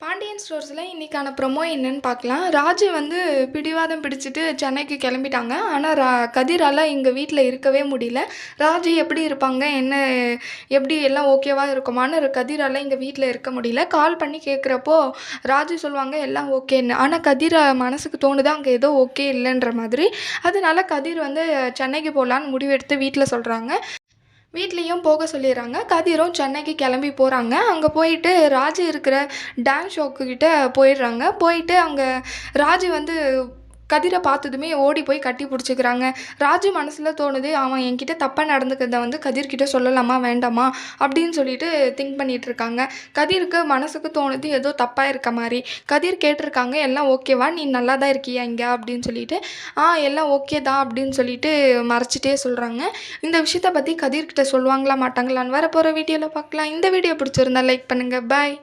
பாண்டியன் ஸ்டோர்ஸில் இன்றைக்கான ப்ரொமோ என்னன்னு பார்க்கலாம். ராஜு வந்து பிடிவாதம் பிடிச்சிட்டு சென்னைக்கு கிளம்பிட்டாங்க. ஆனால் கதிரால் இங்கே வீட்டில் இருக்கவே முடியல. ராஜு எப்படி இருப்பாங்க, என்ன எப்படி எல்லாம் ஓகேவா இருக்குமான்னு கதிரால் இங்கே வீட்டில் இருக்க முடியல. கால் பண்ணி கேட்குறப்போ ராஜு சொல்லுவாங்க எல்லாம் ஓகேன்னு. ஆனால் கதிர் மனசுக்கு தோணுது அங்கே ஏதோ ஓகே இல்லைன்ற மாதிரி. அதனால கதிர் வந்து சென்னைக்கு போகலான்னு முடிவெடுத்து வீட்டில் சொல்கிறாங்க. வீட்லேயும் போக சொல்லிடுறாங்க. கதிரும் சென்னைக்கு கிளம்பி போகிறாங்க. அங்கே போயிட்டு ராஜு இருக்கிற டான்ஸ் ஷோக்குக்கிட்ட போயிடுறாங்க. போயிட்டு அங்கே ராஜு வந்து கதிரை பார்த்ததுமே ஓடி போய் கட்டி பிடிச்சிக்கிறாங்க. ராஜு மனசில் தோணுது, அவன் என்கிட்ட தப்பாக நடந்துக்கிறத வந்து கதிர்கிட்ட சொல்லலாமா வேண்டாமா அப்படின்னு சொல்லிட்டு திங்க் பண்ணிகிட்ருக்காங்க. கதிருக்கு மனசுக்கு தோணுது ஏதோ தப்பாக இருக்க மாதிரி. கதிர் கேட்டிருக்காங்க எல்லாம் ஓகேவா, நீ நல்லா தான் இருக்கியா இங்கே அப்படின்னு சொல்லிட்டு. எல்லாம் ஓகே தான் அப்படின்னு சொல்லிட்டு மறைச்சிட்டே சொல்கிறாங்க. இந்த விஷயத்தை பற்றி கதிர்கிட்ட சொல்லுவாங்களா மாட்டாங்களான்னு வரப்போகிற வீடியோவில் பார்க்கலாம். இந்த வீடியோ பிடிச்சிருந்தா லைக் பண்ணுங்கள். பாய்.